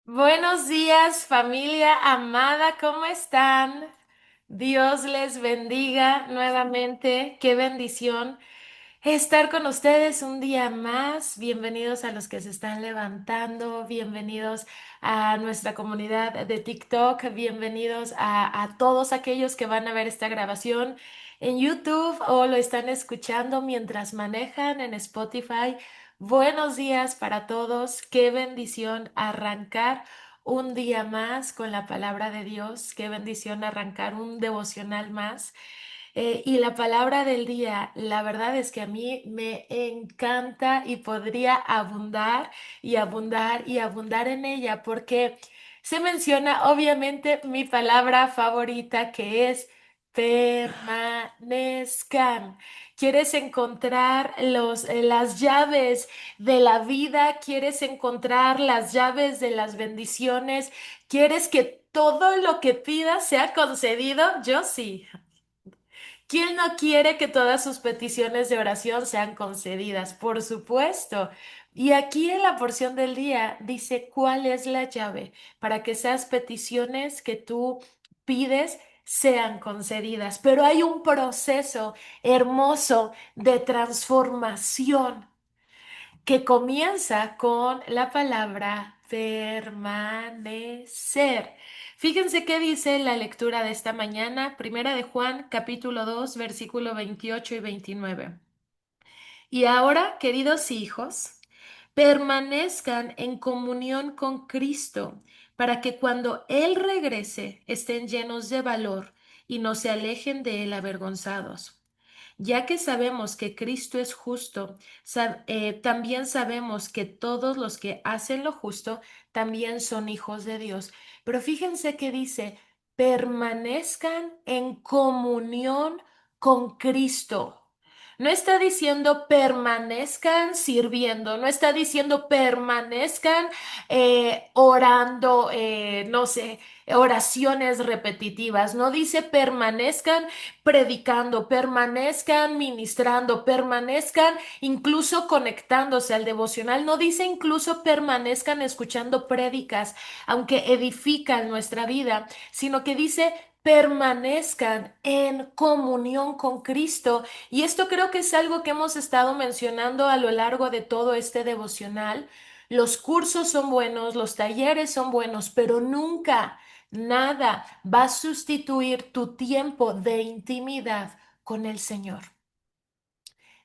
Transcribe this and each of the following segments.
Buenos días, familia amada, ¿cómo están? Dios les bendiga nuevamente. Qué bendición estar con ustedes un día más. Bienvenidos a los que se están levantando, bienvenidos a nuestra comunidad de TikTok, bienvenidos a todos aquellos que van a ver esta grabación en YouTube o lo están escuchando mientras manejan en Spotify. Buenos días para todos. Qué bendición arrancar un día más con la palabra de Dios. Qué bendición arrancar un devocional más. Y la palabra del día, la verdad es que a mí me encanta y podría abundar y abundar y abundar en ella porque se menciona obviamente mi palabra favorita que es permanezcan. ¿Quieres encontrar las llaves de la vida? ¿Quieres encontrar las llaves de las bendiciones? ¿Quieres que todo lo que pidas sea concedido? Yo sí. ¿Quién no quiere que todas sus peticiones de oración sean concedidas? Por supuesto. Y aquí en la porción del día dice cuál es la llave para que esas peticiones que tú pides sean concedidas. Pero hay un proceso hermoso de transformación que comienza con la palabra permanecer. Fíjense qué dice la lectura de esta mañana, Primera de Juan, capítulo 2, versículo 28 y 29. Y ahora, queridos hijos, permanezcan en comunión con Cristo, para que cuando Él regrese estén llenos de valor y no se alejen de Él avergonzados. Ya que sabemos que Cristo es justo, también sabemos que todos los que hacen lo justo también son hijos de Dios. Pero fíjense que dice, permanezcan en comunión con Cristo. No está diciendo permanezcan sirviendo, no está diciendo permanezcan orando, no sé, oraciones repetitivas, no dice permanezcan predicando, permanezcan ministrando, permanezcan incluso conectándose al devocional. No dice incluso permanezcan escuchando prédicas, aunque edifican nuestra vida, sino que dice permanezcan en comunión con Cristo. Y esto creo que es algo que hemos estado mencionando a lo largo de todo este devocional. Los cursos son buenos, los talleres son buenos, pero nunca nada va a sustituir tu tiempo de intimidad con el Señor.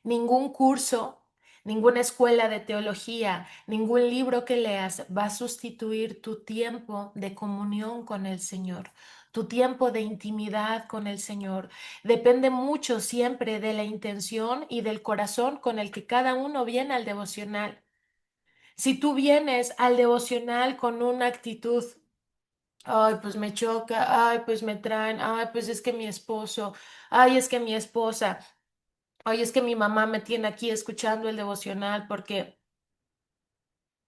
Ningún curso, ninguna escuela de teología, ningún libro que leas va a sustituir tu tiempo de comunión con el Señor. Tu tiempo de intimidad con el Señor depende mucho siempre de la intención y del corazón con el que cada uno viene al devocional. Si tú vienes al devocional con una actitud, ay, pues me choca, ay, pues me traen, ay, pues es que mi esposo, ay, es que mi esposa, ay, es que mi mamá me tiene aquí escuchando el devocional porque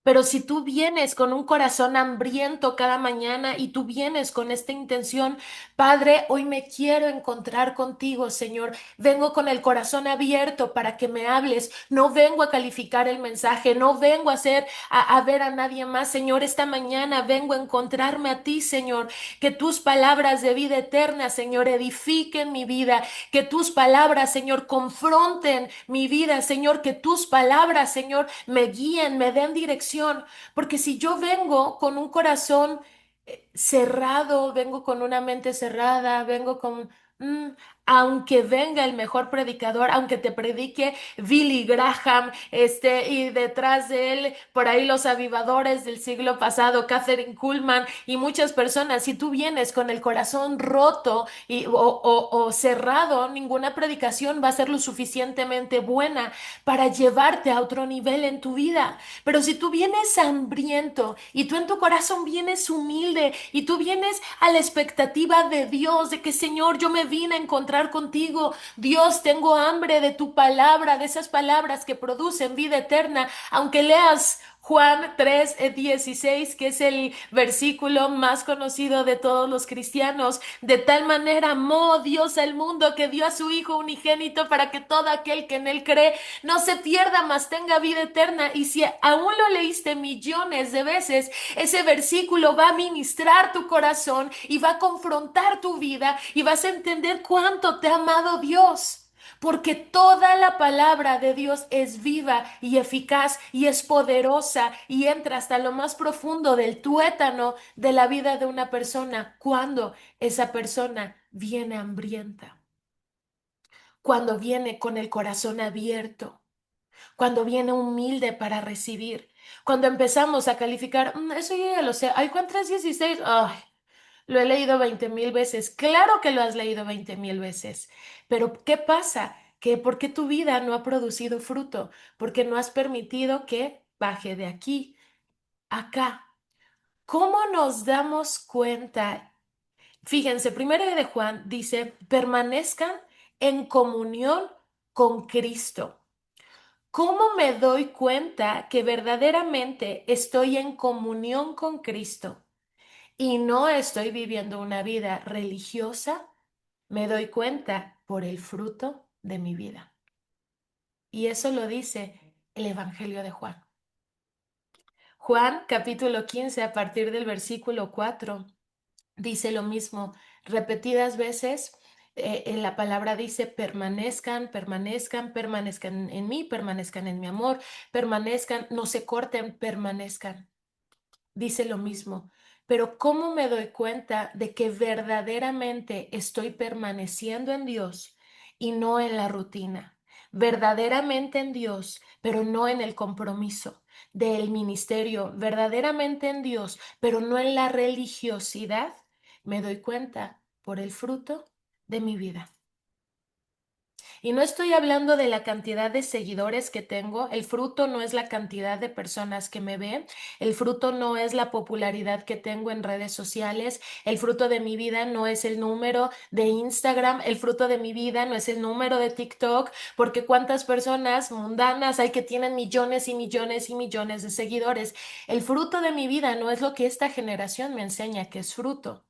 pero si tú vienes con un corazón hambriento cada mañana y tú vienes con esta intención, Padre, hoy me quiero encontrar contigo, Señor. Vengo con el corazón abierto para que me hables. No vengo a calificar el mensaje, no vengo a hacer a ver a nadie más, Señor. Esta mañana vengo a encontrarme a ti, Señor. Que tus palabras de vida eterna, Señor, edifiquen mi vida. Que tus palabras, Señor, confronten mi vida, Señor. Que tus palabras, Señor, me guíen, me den dirección. Porque si yo vengo con un corazón cerrado, vengo con una mente cerrada, vengo con... mm, aunque venga el mejor predicador, aunque te predique Billy Graham, y detrás de él, por ahí los avivadores del siglo pasado, Catherine Kuhlman y muchas personas, si tú vienes con el corazón roto o cerrado, ninguna predicación va a ser lo suficientemente buena para llevarte a otro nivel en tu vida. Pero si tú vienes hambriento y tú en tu corazón vienes humilde y tú vienes a la expectativa de Dios, de que Señor, yo me vine a encontrar contigo. Dios, tengo hambre de tu palabra, de esas palabras que producen vida eterna. Aunque leas Juan 3:16, que es el versículo más conocido de todos los cristianos. De tal manera amó Dios al mundo que dio a su Hijo unigénito para que todo aquel que en él cree no se pierda, mas tenga vida eterna. Y si aún lo leíste millones de veces, ese versículo va a ministrar tu corazón y va a confrontar tu vida y vas a entender cuánto te ha amado Dios. Porque toda la palabra de Dios es viva y eficaz y es poderosa y entra hasta lo más profundo del tuétano de la vida de una persona cuando esa persona viene hambrienta, cuando viene con el corazón abierto, cuando viene humilde para recibir. Cuando empezamos a calificar, eso yo ya lo sé. Ay, Juan 3:16, ay, lo he leído 20,000 veces. Claro que lo has leído 20,000 veces. Pero ¿qué pasa? Que ¿por qué tu vida no ha producido fruto? Porque no has permitido que baje de aquí a acá. ¿Cómo nos damos cuenta? Fíjense, primero de Juan dice, permanezcan en comunión con Cristo. ¿Cómo me doy cuenta que verdaderamente estoy en comunión con Cristo y no estoy viviendo una vida religiosa? Me doy cuenta por el fruto de mi vida. Y eso lo dice el Evangelio de Juan. Juan capítulo 15 a partir del versículo 4 dice lo mismo repetidas veces. En la palabra dice permanezcan, permanezcan, permanezcan en mí, permanezcan en mi amor, permanezcan, no se corten, permanezcan. Dice lo mismo. Pero ¿cómo me doy cuenta de que verdaderamente estoy permaneciendo en Dios y no en la rutina? Verdaderamente en Dios, pero no en el compromiso del ministerio. Verdaderamente en Dios, pero no en la religiosidad. Me doy cuenta por el fruto de mi vida. Y no estoy hablando de la cantidad de seguidores que tengo. El fruto no es la cantidad de personas que me ven. El fruto no es la popularidad que tengo en redes sociales. El fruto de mi vida no es el número de Instagram. El fruto de mi vida no es el número de TikTok. Porque cuántas personas mundanas hay que tienen millones y millones y millones de seguidores. El fruto de mi vida no es lo que esta generación me enseña que es fruto.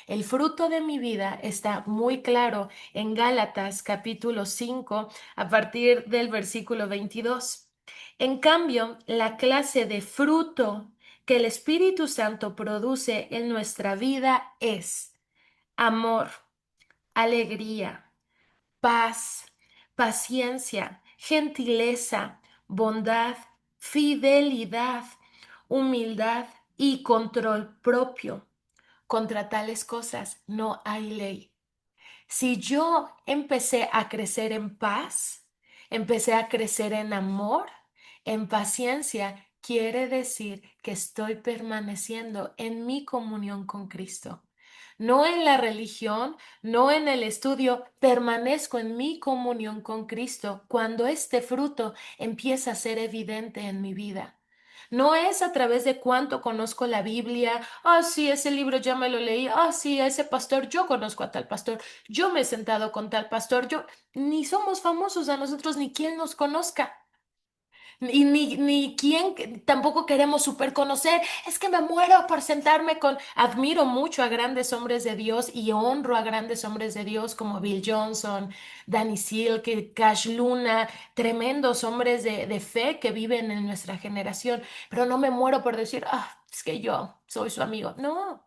El fruto de mi vida está muy claro en Gálatas capítulo 5 a partir del versículo 22. En cambio, la clase de fruto que el Espíritu Santo produce en nuestra vida es amor, alegría, paz, paciencia, gentileza, bondad, fidelidad, humildad y control propio. Contra tales cosas no hay ley. Si yo empecé a crecer en paz, empecé a crecer en amor, en paciencia, quiere decir que estoy permaneciendo en mi comunión con Cristo. No en la religión, no en el estudio, permanezco en mi comunión con Cristo cuando este fruto empieza a ser evidente en mi vida. No es a través de cuánto conozco la Biblia. Ah, sí, ese libro ya me lo leí. Ah, sí, ese pastor, yo conozco a tal pastor. Yo me he sentado con tal pastor. Ni somos famosos a nosotros, ni quien nos conozca. Y ni quien tampoco queremos super conocer. Es que me muero por sentarme con. Admiro mucho a grandes hombres de Dios y honro a grandes hombres de Dios como Bill Johnson, Danny Silk, Cash Luna, tremendos hombres de fe que viven en nuestra generación. Pero no me muero por decir, es que yo soy su amigo. No.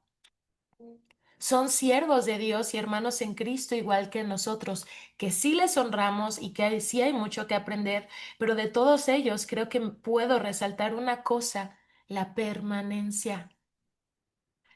Son siervos de Dios y hermanos en Cristo igual que nosotros, que sí les honramos y que sí hay mucho que aprender, pero de todos ellos creo que puedo resaltar una cosa, la permanencia.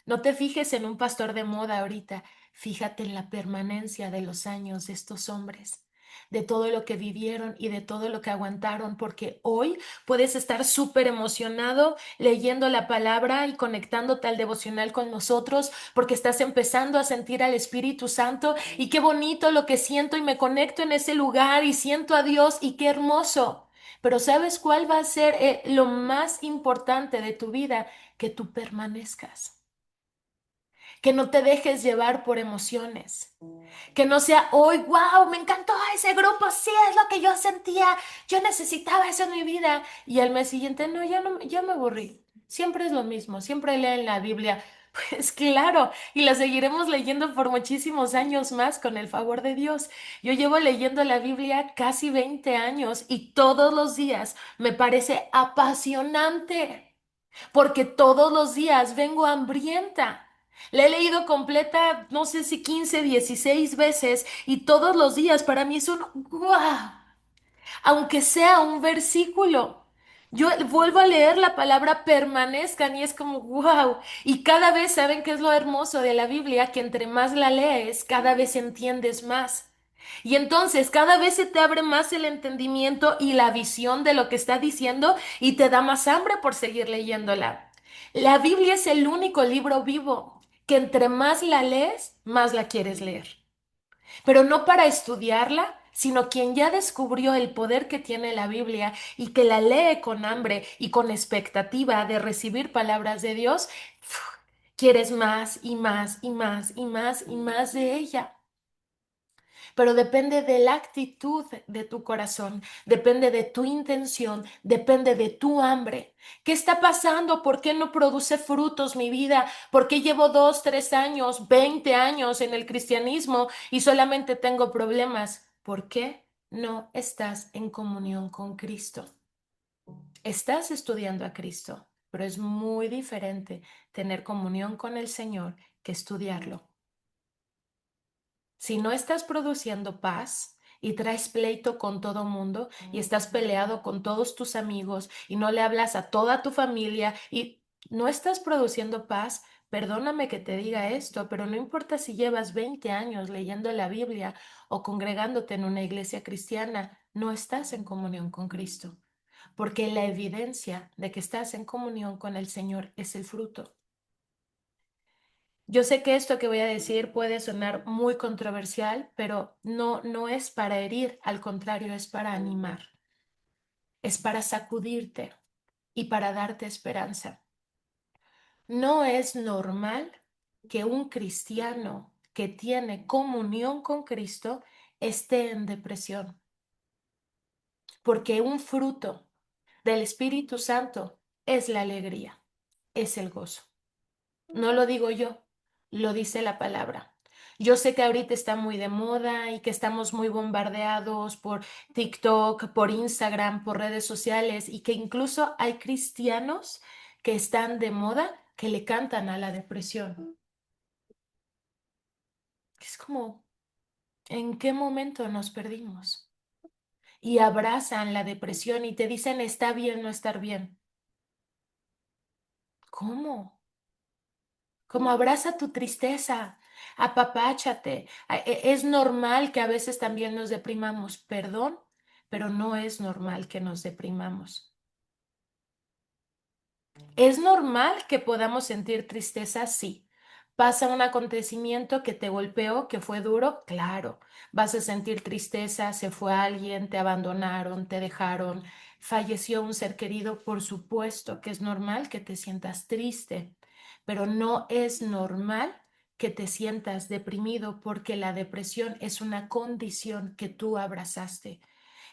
No te fijes en un pastor de moda ahorita, fíjate en la permanencia de los años de estos hombres, de todo lo que vivieron y de todo lo que aguantaron, porque hoy puedes estar súper emocionado leyendo la palabra y conectándote al devocional con nosotros, porque estás empezando a sentir al Espíritu Santo y qué bonito lo que siento y me conecto en ese lugar y siento a Dios y qué hermoso. Pero ¿sabes cuál va a ser lo más importante de tu vida? Que tú permanezcas, que no te dejes llevar por emociones, que no sea hoy, wow, me encantó ese grupo, sí es lo que yo sentía, yo necesitaba eso en mi vida, y al mes siguiente, no, ya no, ya me aburrí. Siempre es lo mismo, siempre leen la Biblia. Pues claro, y la seguiremos leyendo por muchísimos años más con el favor de Dios. Yo llevo leyendo la Biblia casi 20 años y todos los días me parece apasionante porque todos los días vengo hambrienta. La he leído completa, no sé si 15, 16 veces y todos los días para mí es un ¡guau! Aunque sea un versículo. Yo vuelvo a leer la palabra permanezcan y es como wow. Y cada vez saben qué es lo hermoso de la Biblia, que entre más la lees, cada vez entiendes más. Y entonces cada vez se te abre más el entendimiento y la visión de lo que está diciendo y te da más hambre por seguir leyéndola. La Biblia es el único libro vivo que entre más la lees, más la quieres leer, pero no para estudiarla, sino quien ya descubrió el poder que tiene la Biblia y que la lee con hambre y con expectativa de recibir palabras de Dios, quieres más y más y más y más y más de ella. Pero depende de la actitud de tu corazón, depende de tu intención, depende de tu hambre. ¿Qué está pasando? ¿Por qué no produce frutos mi vida? ¿Por qué llevo 2, 3 años, 20 años en el cristianismo y solamente tengo problemas? ¿Por qué no estás en comunión con Cristo? Estás estudiando a Cristo, pero es muy diferente tener comunión con el Señor que estudiarlo. Si no estás produciendo paz y traes pleito con todo mundo y estás peleado con todos tus amigos y no le hablas a toda tu familia y no estás produciendo paz, perdóname que te diga esto, pero no importa si llevas 20 años leyendo la Biblia o congregándote en una iglesia cristiana, no estás en comunión con Cristo, porque la evidencia de que estás en comunión con el Señor es el fruto. Yo sé que esto que voy a decir puede sonar muy controversial, pero no es para herir, al contrario, es para animar, es para sacudirte y para darte esperanza. No es normal que un cristiano que tiene comunión con Cristo esté en depresión, porque un fruto del Espíritu Santo es la alegría, es el gozo. No lo digo yo, lo dice la palabra. Yo sé que ahorita está muy de moda y que estamos muy bombardeados por TikTok, por Instagram, por redes sociales y que incluso hay cristianos que están de moda que le cantan a la depresión. Es como, ¿en qué momento nos perdimos? Y abrazan la depresión y te dicen, está bien no estar bien. ¿Cómo? Como abraza tu tristeza, apapáchate. Es normal que a veces también nos deprimamos, perdón, pero no es normal que nos deprimamos. ¿Es normal que podamos sentir tristeza? Sí. ¿Pasa un acontecimiento que te golpeó, que fue duro? Claro. Vas a sentir tristeza, se fue alguien, te abandonaron, te dejaron, falleció un ser querido. Por supuesto que es normal que te sientas triste, pero no es normal que te sientas deprimido porque la depresión es una condición que tú abrazaste.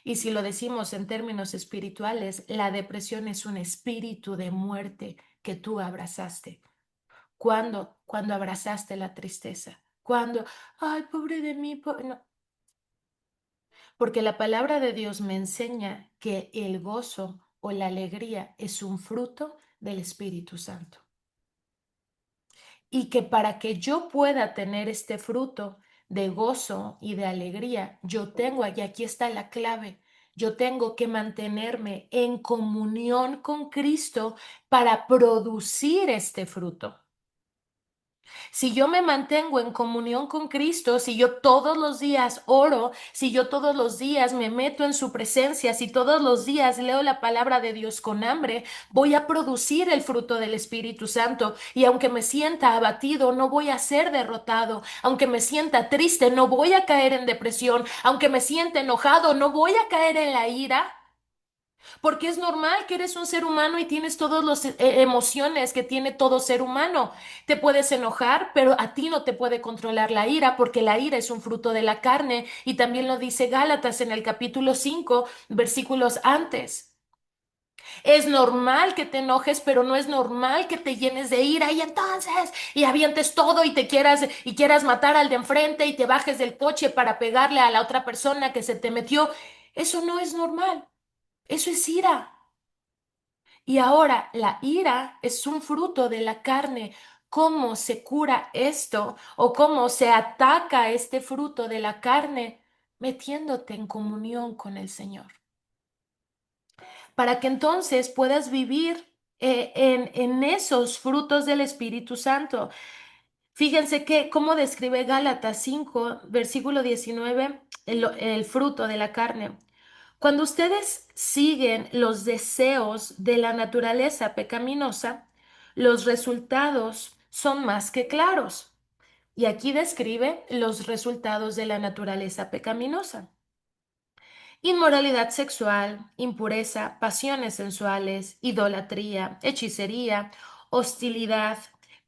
Y si lo decimos en términos espirituales, la depresión es un espíritu de muerte que tú abrazaste. ¿Cuándo? Cuando abrazaste la tristeza. Cuando, ay, pobre de mí, no. Porque la palabra de Dios me enseña que el gozo o la alegría es un fruto del Espíritu Santo. Y que para que yo pueda tener este fruto de gozo y de alegría, yo tengo, y aquí está la clave, yo tengo que mantenerme en comunión con Cristo para producir este fruto. Si yo me mantengo en comunión con Cristo, si yo todos los días oro, si yo todos los días me meto en su presencia, si todos los días leo la palabra de Dios con hambre, voy a producir el fruto del Espíritu Santo. Y aunque me sienta abatido, no voy a ser derrotado. Aunque me sienta triste, no voy a caer en depresión. Aunque me sienta enojado, no voy a caer en la ira. Porque es normal que eres un ser humano y tienes todas las emociones que tiene todo ser humano. Te puedes enojar, pero a ti no te puede controlar la ira, porque la ira es un fruto de la carne y también lo dice Gálatas en el capítulo 5, versículos antes. Es normal que te enojes, pero no es normal que te llenes de ira y entonces y avientes todo y quieras matar al de enfrente y te bajes del coche para pegarle a la otra persona que se te metió. Eso no es normal. Eso es ira. Y ahora la ira es un fruto de la carne. ¿Cómo se cura esto o cómo se ataca este fruto de la carne? Metiéndote en comunión con el Señor, para que entonces puedas vivir en esos frutos del Espíritu Santo. Fíjense que cómo describe Gálatas 5, versículo 19, el fruto de la carne. Cuando ustedes siguen los deseos de la naturaleza pecaminosa, los resultados son más que claros. Y aquí describe los resultados de la naturaleza pecaminosa: inmoralidad sexual, impureza, pasiones sensuales, idolatría, hechicería, hostilidad,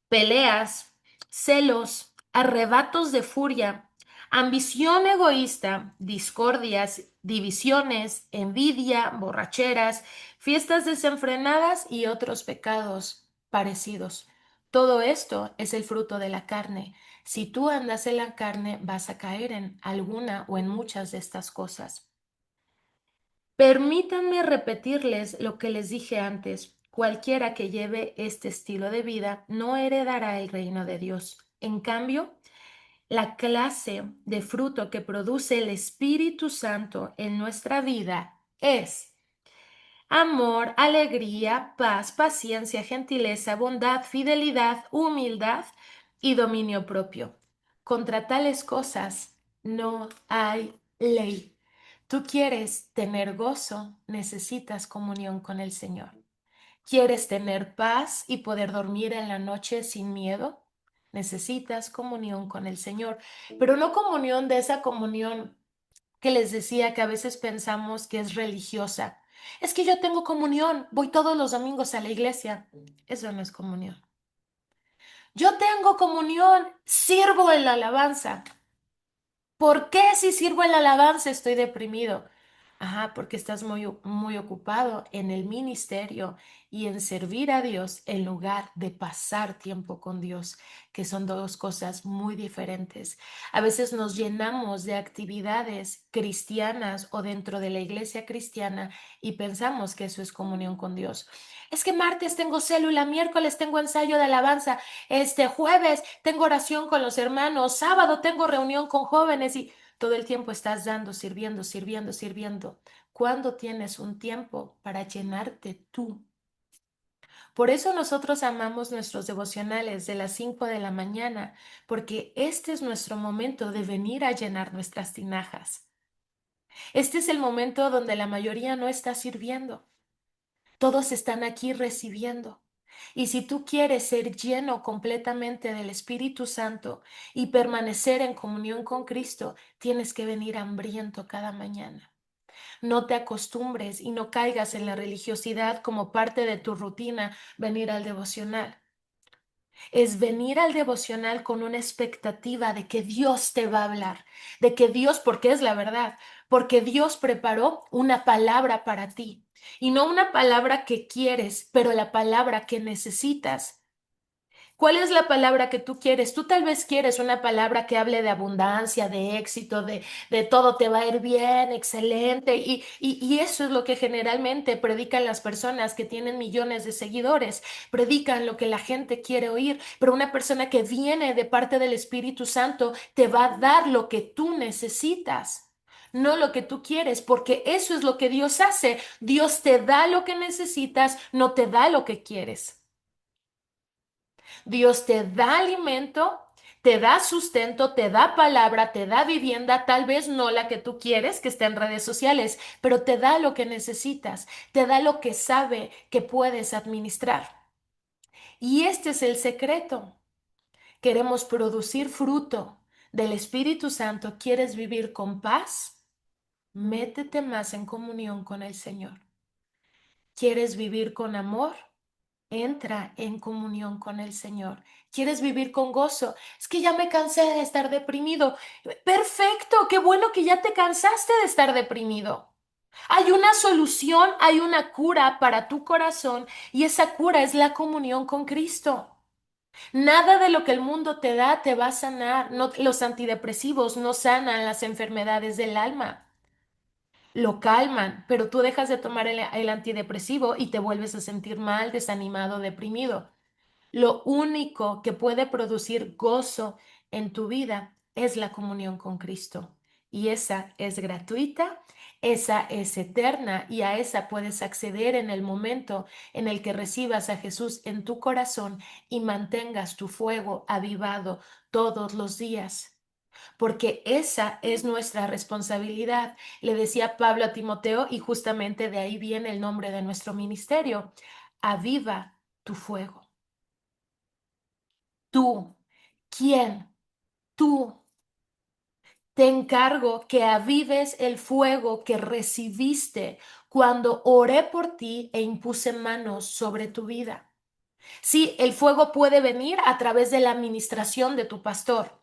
peleas, celos, arrebatos de furia, ambición egoísta, discordias, divisiones, envidia, borracheras, fiestas desenfrenadas y otros pecados parecidos. Todo esto es el fruto de la carne. Si tú andas en la carne, vas a caer en alguna o en muchas de estas cosas. Permítanme repetirles lo que les dije antes. Cualquiera que lleve este estilo de vida no heredará el reino de Dios. En cambio, la clase de fruto que produce el Espíritu Santo en nuestra vida es amor, alegría, paz, paciencia, gentileza, bondad, fidelidad, humildad y dominio propio. Contra tales cosas no hay ley. Tú quieres tener gozo, necesitas comunión con el Señor. ¿Quieres tener paz y poder dormir en la noche sin miedo? Necesitas comunión con el Señor, pero no comunión de esa comunión que les decía que a veces pensamos que es religiosa. Es que yo tengo comunión, voy todos los domingos a la iglesia. Eso no es comunión. Yo tengo comunión, sirvo en la alabanza. ¿Por qué si sirvo en la alabanza estoy deprimido? Ajá, porque estás muy ocupado en el ministerio y en servir a Dios en lugar de pasar tiempo con Dios, que son dos cosas muy diferentes. A veces nos llenamos de actividades cristianas o dentro de la iglesia cristiana y pensamos que eso es comunión con Dios. Es que martes tengo célula, miércoles tengo ensayo de alabanza, este jueves tengo oración con los hermanos, sábado tengo reunión con jóvenes y todo el tiempo estás dando, sirviendo, sirviendo, sirviendo. ¿Cuándo tienes un tiempo para llenarte tú? Por eso nosotros amamos nuestros devocionales de las 5 de la mañana, porque este es nuestro momento de venir a llenar nuestras tinajas. Este es el momento donde la mayoría no está sirviendo. Todos están aquí recibiendo. Y si tú quieres ser lleno completamente del Espíritu Santo y permanecer en comunión con Cristo, tienes que venir hambriento cada mañana. No te acostumbres y no caigas en la religiosidad como parte de tu rutina venir al devocional. Es venir al devocional con una expectativa de que Dios te va a hablar, de que Dios, porque es la verdad, porque Dios preparó una palabra para ti y no una palabra que quieres, pero la palabra que necesitas. ¿Cuál es la palabra que tú quieres? Tú tal vez quieres una palabra que hable de abundancia, de éxito, de todo te va a ir bien, excelente. Y eso es lo que generalmente predican las personas que tienen millones de seguidores. Predican lo que la gente quiere oír. Pero una persona que viene de parte del Espíritu Santo te va a dar lo que tú necesitas. No lo que tú quieres, porque eso es lo que Dios hace. Dios te da lo que necesitas, no te da lo que quieres. Dios te da alimento, te da sustento, te da palabra, te da vivienda, tal vez no la que tú quieres, que esté en redes sociales, pero te da lo que necesitas, te da lo que sabe que puedes administrar. Y este es el secreto. Queremos producir fruto del Espíritu Santo. ¿Quieres vivir con paz? Métete más en comunión con el Señor. ¿Quieres vivir con amor? Entra en comunión con el Señor. ¿Quieres vivir con gozo? Es que ya me cansé de estar deprimido. Perfecto, qué bueno que ya te cansaste de estar deprimido. Hay una solución, hay una cura para tu corazón y esa cura es la comunión con Cristo. Nada de lo que el mundo te da te va a sanar. No, los antidepresivos no sanan las enfermedades del alma. Lo calman, pero tú dejas de tomar el antidepresivo y te vuelves a sentir mal, desanimado, deprimido. Lo único que puede producir gozo en tu vida es la comunión con Cristo. Y esa es gratuita, esa es eterna y a esa puedes acceder en el momento en el que recibas a Jesús en tu corazón y mantengas tu fuego avivado todos los días. Porque esa es nuestra responsabilidad. Le decía Pablo a Timoteo y justamente de ahí viene el nombre de nuestro ministerio. Aviva tu fuego. Tú, ¿quién? Tú. Te encargo que avives el fuego que recibiste cuando oré por ti e impuse manos sobre tu vida. Sí, el fuego puede venir a través de la administración de tu pastor.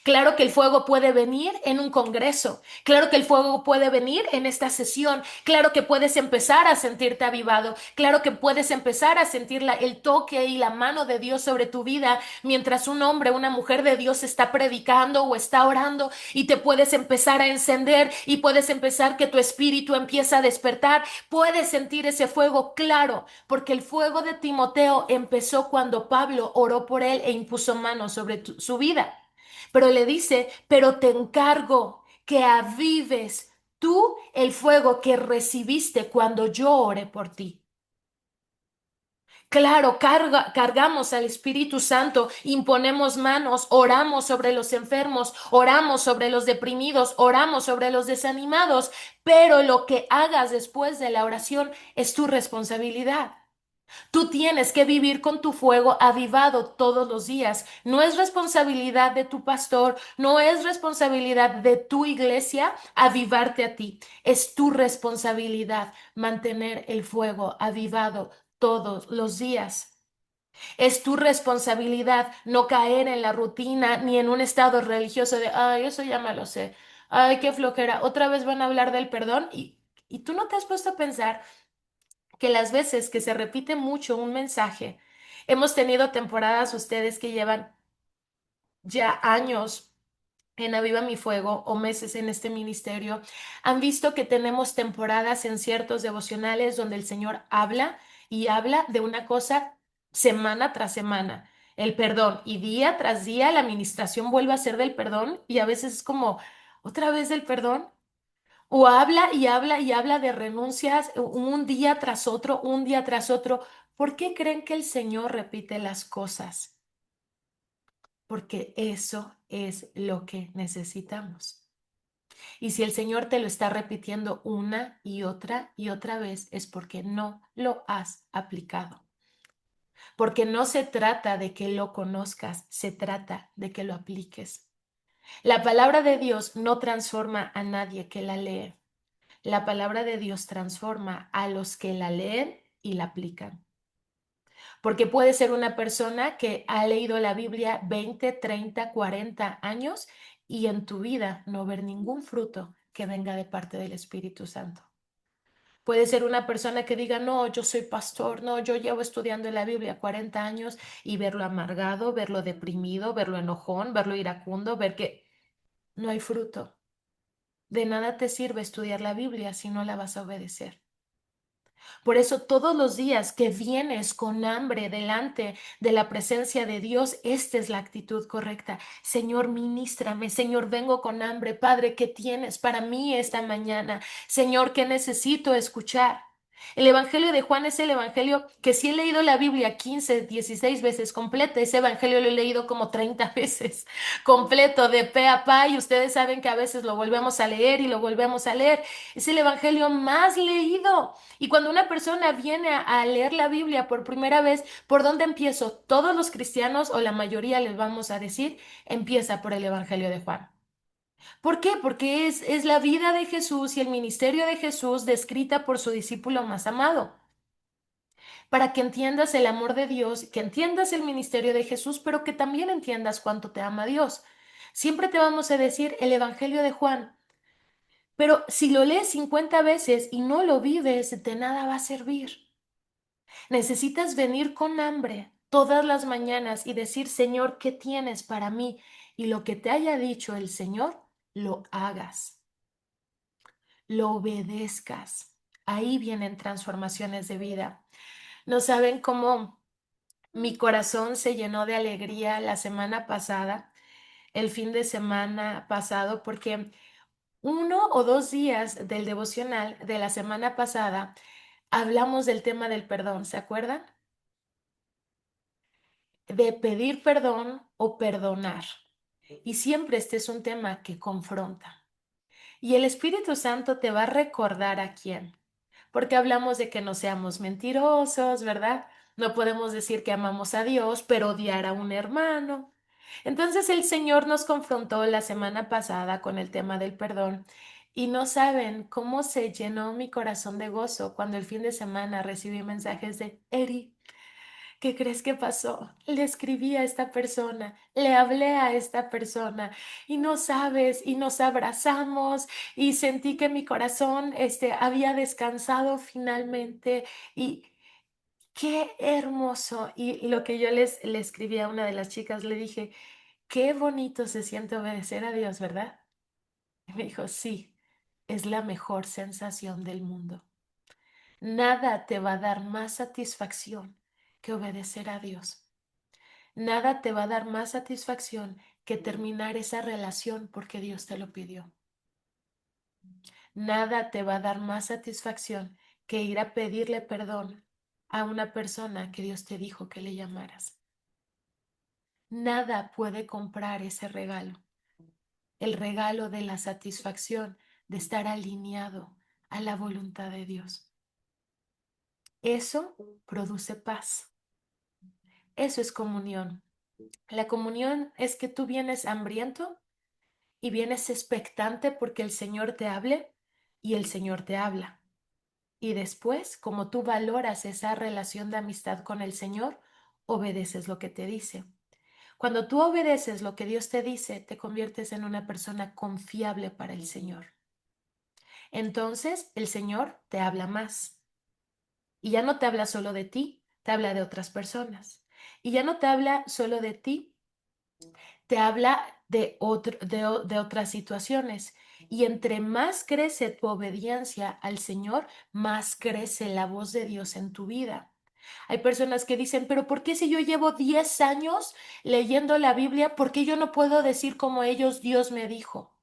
Claro que el fuego puede venir en un congreso. Claro que el fuego puede venir en esta sesión. Claro que puedes empezar a sentirte avivado. Claro que puedes empezar a sentir el toque y la mano de Dios sobre tu vida mientras un hombre, una mujer de Dios está predicando o está orando y te puedes empezar a encender y puedes empezar que tu espíritu empieza a despertar. Puedes sentir ese fuego, claro, porque el fuego de Timoteo empezó cuando Pablo oró por él e impuso manos sobre su vida. Pero le dice, pero te encargo que avives tú el fuego que recibiste cuando yo oré por ti. Claro, cargamos al Espíritu Santo, imponemos manos, oramos sobre los enfermos, oramos sobre los deprimidos, oramos sobre los desanimados, pero lo que hagas después de la oración es tu responsabilidad. Tú tienes que vivir con tu fuego avivado todos los días. No es responsabilidad de tu pastor, no es responsabilidad de tu iglesia avivarte a ti. Es tu responsabilidad mantener el fuego avivado todos los días. Es tu responsabilidad no caer en la rutina ni en un estado religioso de, ay, eso ya me lo sé. Ay, qué flojera. Otra vez van a hablar del perdón y tú no te has puesto a pensar que las veces que se repite mucho un mensaje, hemos tenido temporadas ustedes que llevan ya años en Aviva mi Fuego o meses en este ministerio, han visto que tenemos temporadas en ciertos devocionales donde el Señor habla y habla de una cosa semana tras semana, el perdón, y día tras día la administración vuelve a ser del perdón y a veces es como otra vez del perdón. O habla y habla y habla de renuncias un día tras otro, un día tras otro. ¿Por qué creen que el Señor repite las cosas? Porque eso es lo que necesitamos. Y si el Señor te lo está repitiendo una y otra vez, es porque no lo has aplicado. Porque no se trata de que lo conozcas, se trata de que lo apliques. La palabra de Dios no transforma a nadie que la lee. La palabra de Dios transforma a los que la leen y la aplican. Porque puede ser una persona que ha leído la Biblia 20, 30, 40 años y en tu vida no ver ningún fruto que venga de parte del Espíritu Santo. Puede ser una persona que diga, no, yo soy pastor, no, yo llevo estudiando la Biblia 40 años y verlo amargado, verlo deprimido, verlo enojón, verlo iracundo, ver que no hay fruto. De nada te sirve estudiar la Biblia si no la vas a obedecer. Por eso todos los días que vienes con hambre delante de la presencia de Dios, esta es la actitud correcta. Señor, ministrame. Señor, vengo con hambre. Padre, ¿qué tienes para mí esta mañana? Señor, ¿qué necesito escuchar? El Evangelio de Juan es el Evangelio que si he leído la Biblia 15, 16 veces completa, ese Evangelio lo he leído como 30 veces completo de pe a pa y ustedes saben que a veces lo volvemos a leer y lo volvemos a leer. Es el Evangelio más leído. Y cuando una persona viene a leer la Biblia por primera vez, ¿por dónde empiezo? Todos los cristianos o la mayoría les vamos a decir, empieza por el Evangelio de Juan. ¿Por qué? Porque es la vida de Jesús y el ministerio de Jesús descrita por su discípulo más amado. para que entiendas el amor de Dios, que entiendas el ministerio de Jesús, pero que también entiendas cuánto te ama Dios. Siempre te vamos a decir el Evangelio de Juan, pero si lo lees 50 veces y no lo vives, de nada va a servir. Necesitas venir con hambre todas las mañanas y decir, Señor, ¿qué tienes para mí? Y lo que te haya dicho el Señor, lo hagas, lo obedezcas. Ahí vienen transformaciones de vida. No saben cómo mi corazón se llenó de alegría la semana pasada, el fin de semana pasado, porque 1 o 2 días del devocional de la semana pasada hablamos del tema del perdón, ¿se acuerdan? De pedir perdón o perdonar. Y siempre este es un tema que confronta. Y el Espíritu Santo te va a recordar a quién. Porque hablamos de que no seamos mentirosos, ¿verdad? No podemos decir que amamos a Dios, pero odiar a un hermano. Entonces el Señor nos confrontó la semana pasada con el tema del perdón y no saben cómo se llenó mi corazón de gozo cuando el fin de semana recibí mensajes de Eri. ¿Qué crees que pasó? Le escribí a esta persona, le hablé a esta persona y no sabes, y nos abrazamos y sentí que mi corazón había descansado finalmente y qué hermoso. Y lo que yo le escribí a una de las chicas, le dije, qué bonito se siente obedecer a Dios, ¿verdad? Y me dijo, sí, es la mejor sensación del mundo. Nada te va a dar más satisfacción que obedecer a Dios. Nada te va a dar más satisfacción que terminar esa relación porque Dios te lo pidió. Nada te va a dar más satisfacción que ir a pedirle perdón a una persona que Dios te dijo que le llamaras. Nada puede comprar ese regalo, el regalo de la satisfacción de estar alineado a la voluntad de Dios. Eso produce paz. Eso es comunión. La comunión es que tú vienes hambriento y vienes expectante porque el Señor te hable y el Señor te habla. Y después, como tú valoras esa relación de amistad con el Señor, obedeces lo que te dice. Cuando tú obedeces lo que Dios te dice, te conviertes en una persona confiable para el Señor. Entonces, el Señor te habla más. Y ya no te habla solo de ti, te habla de otras personas. Y ya no te habla solo de ti, te habla de otras situaciones. Y entre más crece tu obediencia al Señor, más crece la voz de Dios en tu vida. Hay personas que dicen, pero ¿por qué si yo llevo 10 años leyendo la Biblia, por qué yo no puedo decir como ellos, Dios me dijo?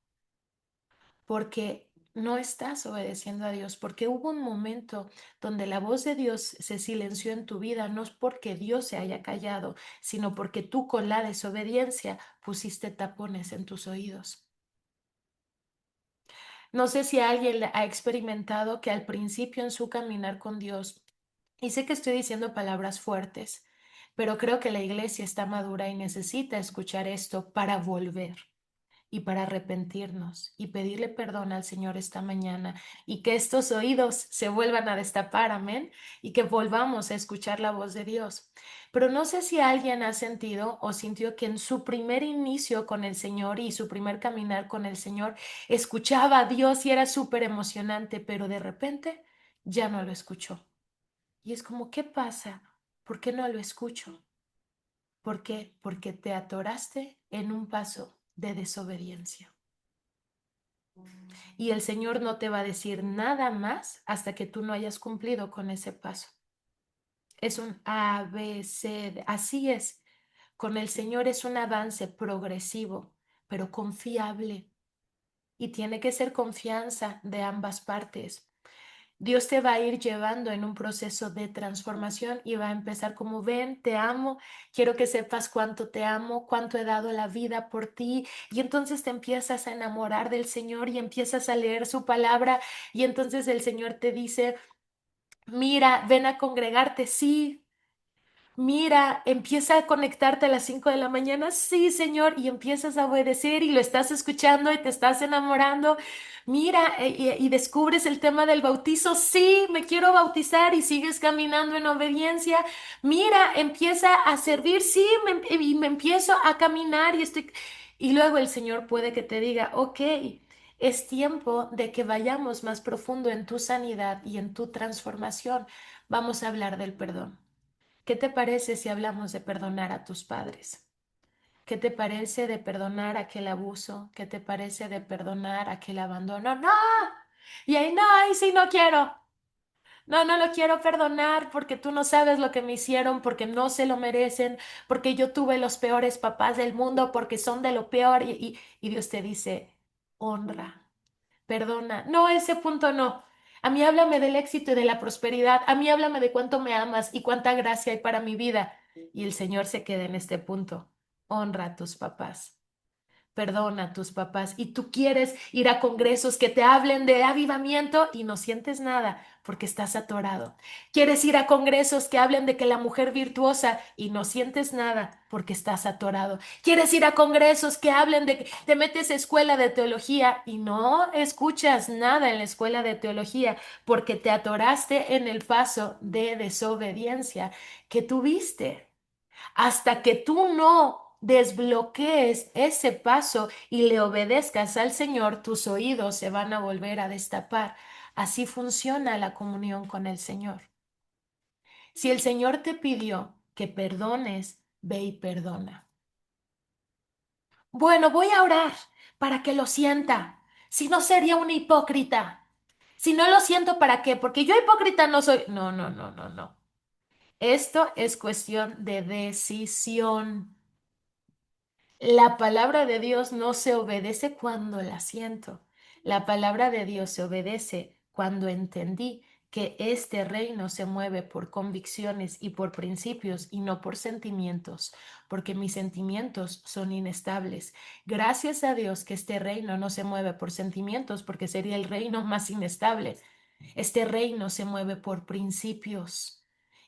Porque no estás obedeciendo a Dios, porque hubo un momento donde la voz de Dios se silenció en tu vida, no es porque Dios se haya callado, sino porque tú con la desobediencia pusiste tapones en tus oídos. No sé si alguien ha experimentado que al principio en su caminar con Dios, y sé que estoy diciendo palabras fuertes, pero creo que la iglesia está madura y necesita escuchar esto para volver y para arrepentirnos y pedirle perdón al Señor esta mañana y que estos oídos se vuelvan a destapar, amén, y que volvamos a escuchar la voz de Dios. Pero no sé si alguien ha sentido o sintió que en su primer inicio con el Señor y su primer caminar con el Señor escuchaba a Dios y era súper emocionante, pero de repente ya no lo escuchó. Y es como, ¿qué pasa? ¿Por qué no lo escucho? ¿Por qué? Porque te atoraste en un paso de desobediencia. Y el Señor no te va a decir nada más hasta que tú no hayas cumplido con ese paso. Es un A, B, C, D. Así es. Con el Señor es un avance progresivo, pero confiable. Y tiene que ser confianza de ambas partes. Dios te va a ir llevando en un proceso de transformación y va a empezar como ven, te amo, quiero que sepas cuánto te amo, cuánto he dado la vida por ti. Y entonces te empiezas a enamorar del Señor y empiezas a leer su palabra y entonces el Señor te dice, mira, ven a congregarte, sí. Mira, empieza a conectarte a las 5 de la mañana. Sí, Señor, y empiezas a obedecer y lo estás escuchando y te estás enamorando. Mira, y descubres el tema del bautizo. Sí, me quiero bautizar y sigues caminando en obediencia. Mira, empieza a servir. Sí, y me empiezo a caminar y estoy... Y luego el Señor puede que te diga, ok, es tiempo de que vayamos más profundo en tu sanidad y en tu transformación. Vamos a hablar del perdón. ¿Qué te parece si hablamos de perdonar a tus padres? ¿Qué te parece de perdonar aquel abuso? ¿Qué te parece de perdonar aquel abandono? No. Y ahí no, ahí sí no quiero. No, no lo quiero perdonar porque tú no sabes lo que me hicieron, porque no se lo merecen, porque yo tuve los peores papás del mundo, porque son de lo peor. Y Dios te dice, honra. Perdona. No, ese punto no. A mí háblame del éxito y de la prosperidad. A mí háblame de cuánto me amas y cuánta gracia hay para mi vida. Y el Señor se queda en este punto. Honra a tus papás. Perdona a tus papás y tú quieres ir a congresos que te hablen de avivamiento y no sientes nada porque estás atorado. Quieres ir a congresos que hablen de que la mujer virtuosa y no sientes nada porque estás atorado. Quieres ir a congresos que hablen de que te metes a escuela de teología y no escuchas nada en la escuela de teología porque te atoraste en el paso de desobediencia que tuviste. Hasta que tú no desbloquees ese paso y le obedezcas al Señor, tus oídos se van a volver a destapar. Así funciona la comunión con el Señor. Si el Señor te pidió que perdones, ve y perdona. Bueno, voy a orar para que lo sienta. Si no, sería una hipócrita. Si no lo siento, ¿para qué? Porque yo hipócrita no soy. No, no, no, no, no. Esto es cuestión de decisión. La palabra de Dios no se obedece cuando la siento. La palabra de Dios se obedece cuando entendí que este reino se mueve por convicciones y por principios y no por sentimientos, porque mis sentimientos son inestables. Gracias a Dios que este reino no se mueve por sentimientos, porque sería el reino más inestable. Este reino se mueve por principios.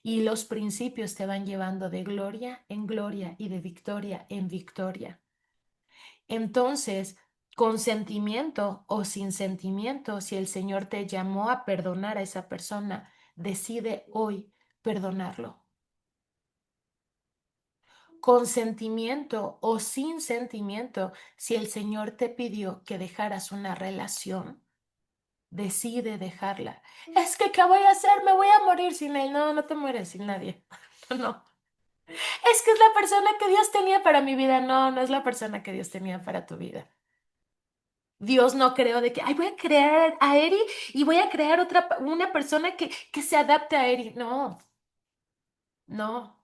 Y los principios te van llevando de gloria en gloria y de victoria en victoria. Entonces, con sentimiento o sin sentimiento, si el Señor te llamó a perdonar a esa persona, decide hoy perdonarlo. Con sentimiento o sin sentimiento, si el Señor te pidió que dejaras una relación, decide dejarla. Es que, ¿qué voy a hacer? Me voy a morir sin él. No, no te mueres sin nadie. No. Es que es la persona que Dios tenía para mi vida. No, no es la persona que Dios tenía para tu vida. Dios no creó de que, ay, voy a crear a Eri y voy a crear una persona que se adapte a Eri. No, no.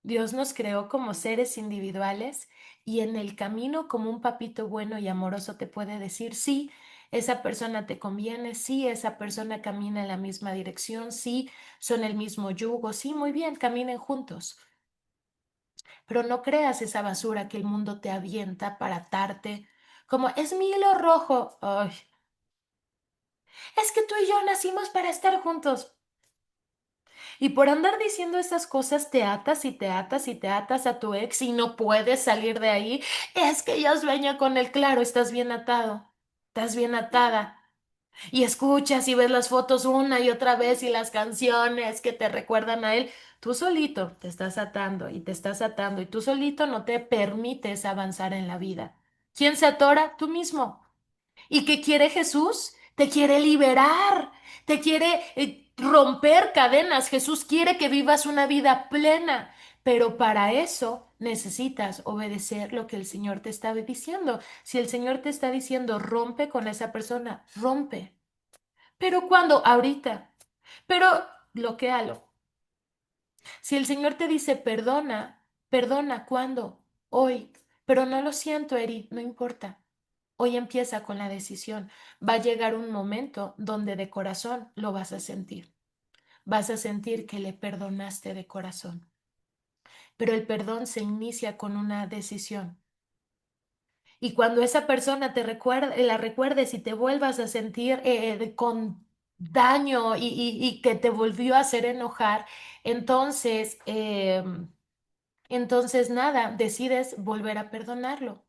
Dios nos creó como seres individuales y en el camino como un papito bueno y amoroso te puede decir, sí, esa persona te conviene, sí, esa persona camina en la misma dirección, sí, son el mismo yugo, sí, muy bien, caminen juntos. Pero no creas esa basura que el mundo te avienta para atarte, como es mi hilo rojo. Ay, es que tú y yo nacimos para estar juntos. Y por andar diciendo esas cosas te atas y te atas y te atas a tu ex y no puedes salir de ahí. Es que ella sueña con él, claro, estás bien atado, estás bien atada. Y escuchas y ves las fotos una y otra vez y las canciones que te recuerdan a él. Tú solito te estás atando y te estás atando y tú solito no te permites avanzar en la vida. ¿Quién se atora? Tú mismo. ¿Y qué quiere Jesús? Te quiere liberar, te quiere romper cadenas. Jesús quiere que vivas una vida plena, pero para eso necesitas obedecer lo que el Señor te está diciendo. Si el Señor te está diciendo rompe con esa persona, rompe. Pero ¿cuándo? Ahorita. Pero bloquéalo. Si el Señor te dice perdona, perdona, ¿cuándo? Hoy. Pero no lo siento, Eri, no importa. Hoy empieza con la decisión. Va a llegar un momento donde de corazón lo vas a sentir. Vas a sentir que le perdonaste de corazón. Pero el perdón se inicia con una decisión. Y cuando esa persona te recuerde, la recuerdes y te vuelvas a sentir con daño y que te volvió a hacer enojar, entonces, entonces nada, decides volver a perdonarlo.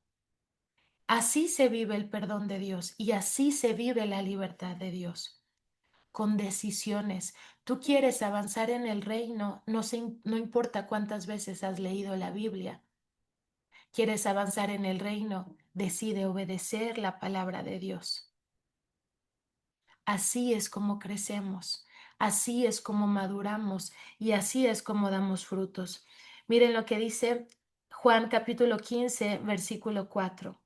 Así se vive el perdón de Dios y así se vive la libertad de Dios, con decisiones. Tú quieres avanzar en el reino, no importa cuántas veces has leído la Biblia. Quieres avanzar en el reino, decide obedecer la palabra de Dios. Así es como crecemos, así es como maduramos y así es como damos frutos. Miren lo que dice Juan capítulo 15, versículo 4.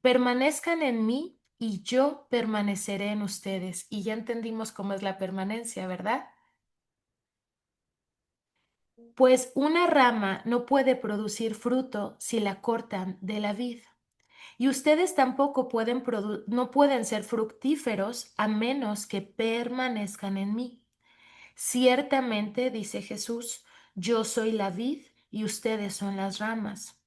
Permanezcan en mí y yo permaneceré en ustedes. Y ya entendimos cómo es la permanencia, ¿verdad? Pues una rama no puede producir fruto si la cortan de la vid. Y ustedes tampoco no pueden ser fructíferos a menos que permanezcan en mí. Ciertamente, dice Jesús, yo soy la vid y ustedes son las ramas.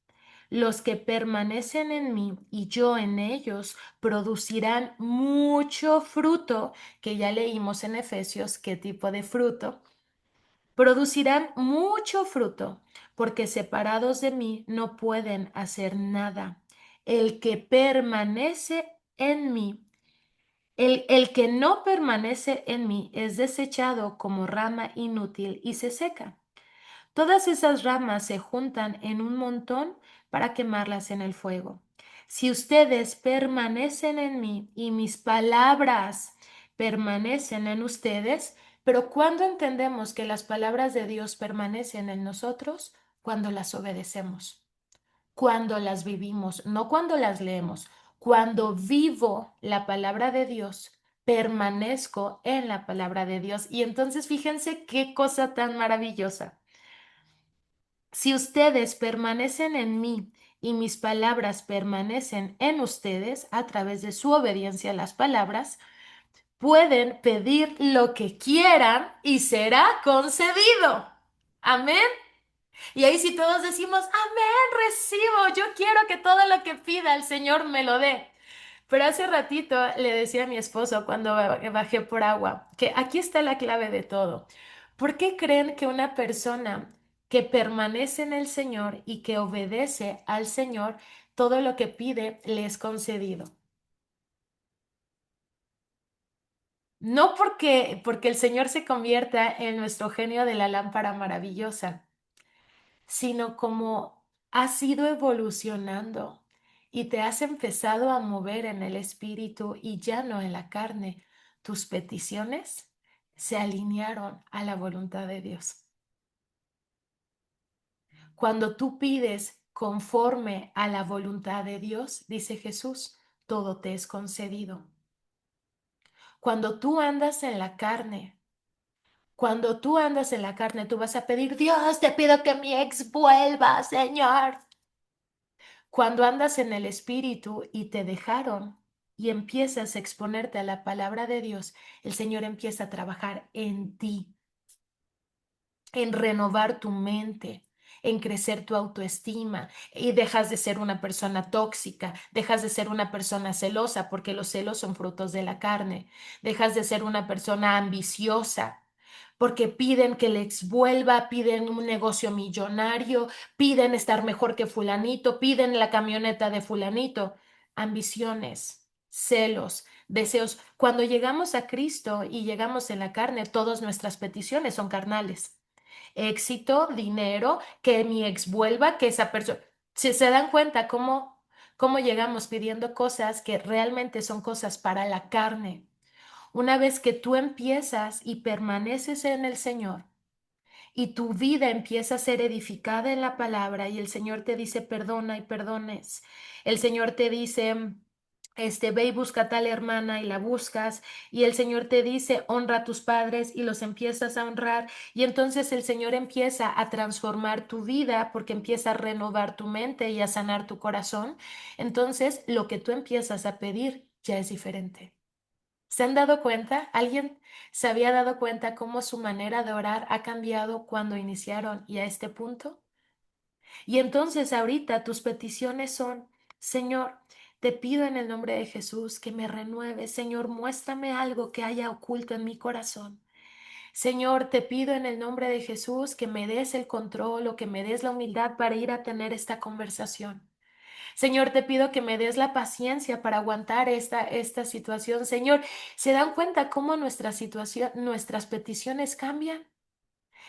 Los que permanecen en mí y yo en ellos producirán mucho fruto, que ya leímos en Efesios qué tipo de fruto. Producirán mucho fruto, porque separados de mí no pueden hacer nada. El que permanece en mí, el que no permanece en mí es desechado como rama inútil y se seca. Todas esas ramas se juntan en un montón para quemarlas en el fuego. Si ustedes permanecen en mí y mis palabras permanecen en ustedes, pero ¿cuándo entendemos que las palabras de Dios permanecen en nosotros? Cuando las obedecemos, cuando las vivimos, no cuando las leemos. Cuando vivo la palabra de Dios, permanezco en la palabra de Dios. Y entonces fíjense qué cosa tan maravillosa. Si ustedes permanecen en mí y mis palabras permanecen en ustedes a través de su obediencia a las palabras, pueden pedir lo que quieran y será concedido. Amén. Y ahí sí todos decimos, amén, recibo, yo quiero que todo lo que pida el Señor me lo dé. Pero hace ratito le decía a mi esposo cuando bajé por agua que aquí está la clave de todo. ¿Por qué creen que una persona que permanece en el Señor y que obedece al Señor, todo lo que pide le es concedido? No porque el Señor se convierta en nuestro genio de la lámpara maravillosa, sino como has ido evolucionando y te has empezado a mover en el espíritu y ya no en la carne. Tus peticiones se alinearon a la voluntad de Dios. Cuando tú pides conforme a la voluntad de Dios, dice Jesús, todo te es concedido. Cuando tú andas en la carne, cuando tú andas en la carne, tú vas a pedir, Dios, te pido que mi ex vuelva, Señor. Cuando andas en el espíritu y te dejaron y empiezas a exponerte a la palabra de Dios, el Señor empieza a trabajar en ti, en renovar tu mente, en crecer tu autoestima y dejas de ser una persona tóxica, dejas de ser una persona celosa, porque los celos son frutos de la carne, dejas de ser una persona ambiciosa, porque piden que les vuelva, piden un negocio millonario, piden estar mejor que fulanito, piden la camioneta de fulanito, ambiciones, celos, deseos. Cuando llegamos a Cristo y llegamos en la carne, todas nuestras peticiones son carnales. Éxito, dinero, que mi ex vuelva, que esa persona. Si se dan cuenta cómo llegamos pidiendo cosas que realmente son cosas para la carne. Una vez que tú empiezas y permaneces en el Señor y tu vida empieza a ser edificada en la palabra y el Señor te dice perdona y perdones, el Señor te dice ve y busca a tal hermana y la buscas y el Señor te dice honra a tus padres y los empiezas a honrar y entonces el Señor empieza a transformar tu vida porque empieza a renovar tu mente y a sanar tu corazón, entonces lo que tú empiezas a pedir ya es diferente. ¿Se han dado cuenta? ¿Alguien se había dado cuenta cómo su manera de orar ha cambiado cuando iniciaron y a este punto? Y entonces ahorita tus peticiones son, Señor, Te pido en el nombre de Jesús que me renueves. Señor, muéstrame algo que haya oculto en mi corazón. Señor, te pido en el nombre de Jesús que me des el control o que me des la humildad para ir a tener esta conversación. Señor, te pido que me des la paciencia para aguantar esta situación. Señor, ¿se dan cuenta cómo nuestra situación, nuestras peticiones cambian?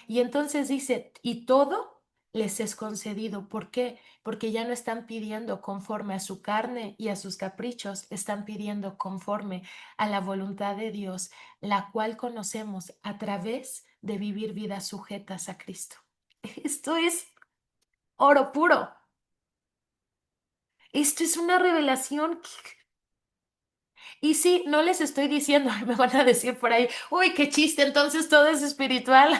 Y entonces dice, y todo les es concedido. ¿Por qué? Porque ya no están pidiendo conforme a su carne y a sus caprichos, están pidiendo conforme a la voluntad de Dios, la cual conocemos a través de vivir vidas sujetas a Cristo. Esto es oro puro. Esto es una revelación. Y sí, no les estoy diciendo, me van a decir por ahí, uy, qué chiste, entonces todo es espiritual.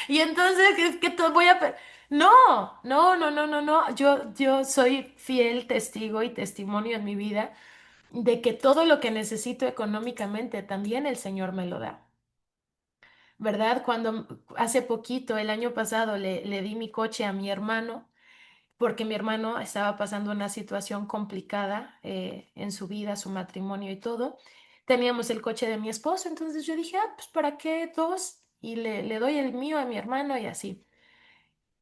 Y entonces, ¿qué te voy a... No, no, no, no, no, no. Yo soy fiel testigo y testimonio en mi vida de que todo lo que necesito económicamente también el Señor me lo da. ¿Verdad? Cuando hace poquito, el año pasado, le di mi coche a mi hermano porque mi hermano estaba pasando una situación complicada en su vida, su matrimonio y todo. Teníamos el coche de mi esposo, entonces yo dije, ah, pues ¿para qué dos? Y le doy el mío a mi hermano y así.